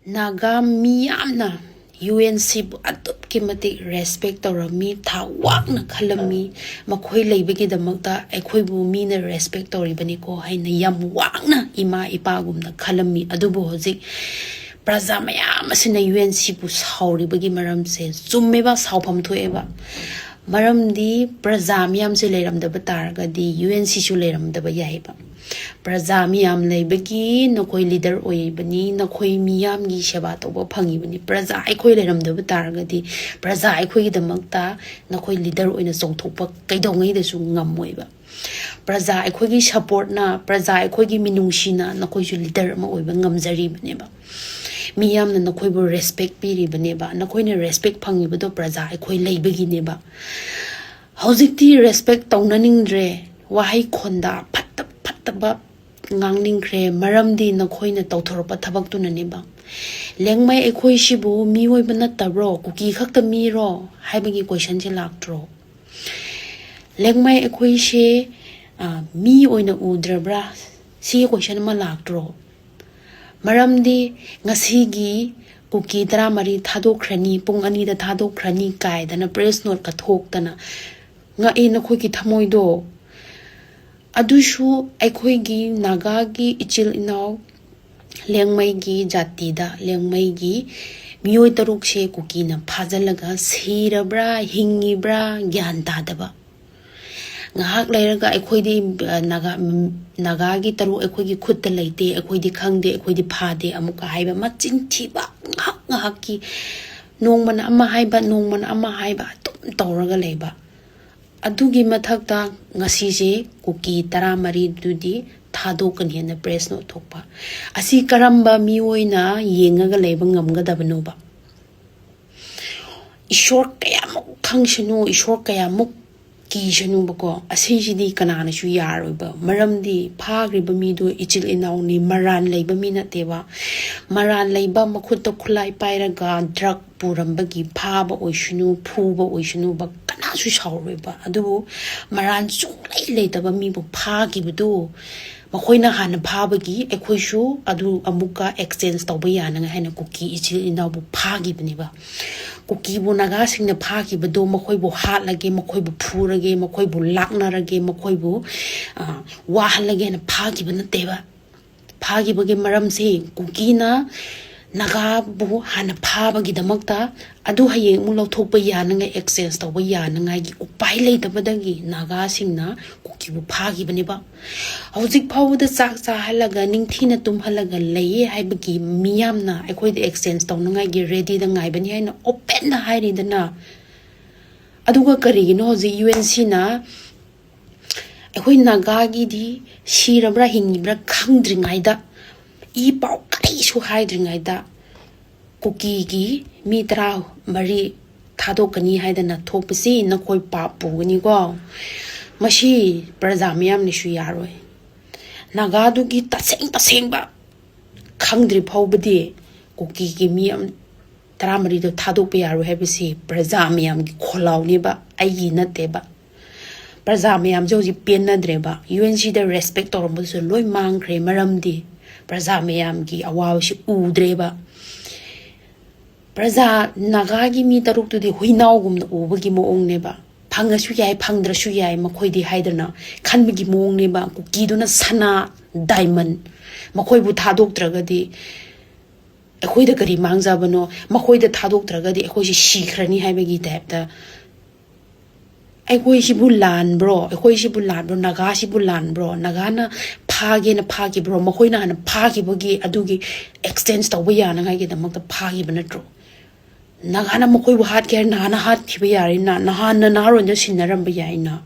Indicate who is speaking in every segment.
Speaker 1: naga miyamna UNC bu adup ki mati respect torami tha wakna khalami makhoi leibagi damakta ekhoi bu mi na respect tori bani ko haina yam wakna ima ipa gumna khalami adubu hojik praja mayam asina UNC bu sauri bagi maram se chumme ba saupam thoeba maram di praja miyam se leiram da batar ga di UNC su leiram da ba yaiba praja miyam leibagi nakoi leader oi bani nakoi miyam gi seba toba phangi bani praja aikoi leiram da batar ga di praja aikoi gi damakta nakoi leader oina chongthokpa kaidongai da su ngamoiba praja aikoi gi support na praja aikoi gi minungsi na nakoi su leader ma oiba ngamjari bani ba miyam na nakoi bu respect piri bani ba nakoi na respect phangi bado praja aikoi leibagi ne ba hojikti respect tongnaning wahai khonda taba ngangning kre maramdi nakhoi na tawthorpa thabak tu naniba lengmai ekhoi shibu mi hoi bana tabro kuki khakta mi ro haibagi question je laktro lengmai ekhoi she mi oina udrabra si question ma laktro maramdi ngasi gi kuki dara mari thadokhrani pung ani da thadokhrani kai dana press note ka thok dana nga e nakhoi ki thamoi do adushu aikoi gi naga gi ichil inau lengmai gi jati da lengmai gi miyoi taruk she kuki na phajalaga sirabra hingibra gyan ta daba ngahak leiraga aikoi di naga gi taru aikoi gi khutta leite aikoi di khangde aikoi di phade amuka haiba machin thiba ngahak ki nongmana ama haiba tum tawraga leiba adugi mathakta ngasi je kuki taramari dudi thadokani hena press no thokpa asi karamba miyoina yengaga leiba ngamgadabano ba ishor kayamuk khangshanu ishor kayamuk kishanu bako asi jidi kanana shu yaroiba maramdi phagriba midu ichil inauni maran leiba mi nateba maran leiba makhutta khulai pairaga drug purambagi phaba oishunu phuba oishunu ba su shawriba adu maran chunglai leitaba mi bu phagi budu makhoina han phabagi ekhoi shu adu amuka exchange tawba yana nga hena kuki ichil ina bu phagi baniba kuki bu naga sing na phagi budu makhoi bu hatlage makhoi bu phurage makhoi bu laknarage makhoi bu wahlage na phagi banateba phagi bagi maram se kuki na naga bu hana phabagi damakta adu hayeng mu lawthokpa yananga exchange tawba yananga gi upai leitabadagi naga singna kuki bu phagi baniba hojik phawda chak cha halaga ningthina tum halaga leye haibagi miyamna aikoi de exchange tawnanga gi ready da ngai bani haina open na hairi dana aduga kari no hoji UNC na aikoi naga gi di shirabra hingibra khangdringaida I pau kai su haidringaida kuki gi mitra mari thadokani haidana thopasi nakoi papu gani go mashi praja miyam ni shu yaroi naga du gi taseng ba khangdri phawbadi kuki gi miyam tramari do thadok yaro hebisi praja miyam gi kholaw ni ba ai nate ba praja miyam joji penadre ba UNC da respect tormo so loi mangkhre maramdi praja mayam gi awashi udreba praja naga gi mi taruk tu di huinaw gumna ubagi moong neba phangashu yai phangdrashu yai makhoi di haidana khanbagi moong neba kuki duna sana diamond makhoi bu thadok dragadi ekhoi da kari mangjabano makhoi da thadok dragadi ekhoi si shikhrani haibagi type ekhoi si bulan bro naga si bulan bro naga na phagi bro makhoi na hana phagi bagi adugi exchange tawba yana ngai gi damakta phagi banatro naga na makhoi bu hat ker na hat thiba yari na han na ron ja sinaram ba yaina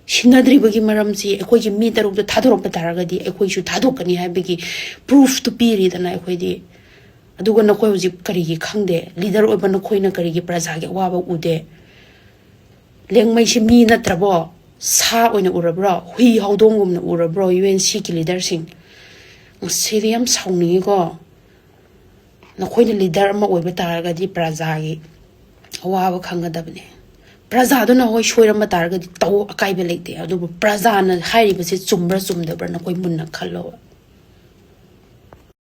Speaker 1: sinadri bagi maram si ekhoi gi mi taruk da thadorok pataraga di ekhoi su thadokani haibagi proof to piri dana ekhoi di aduga na khoi hoji kari gi khangde leader oba na khoi na kari gi praja gi waba ude lengmai si mi natrabo sa oina urabro hui haudongum na urabro UNC ki leader sing seriam sauni go na khoina leader ma oiba taraga di praja gi awaba khangadabne praja do na hoi shoirama taraga di taw akai be leite adu praja na hairi base chumbra chumdabra na koi munna khallo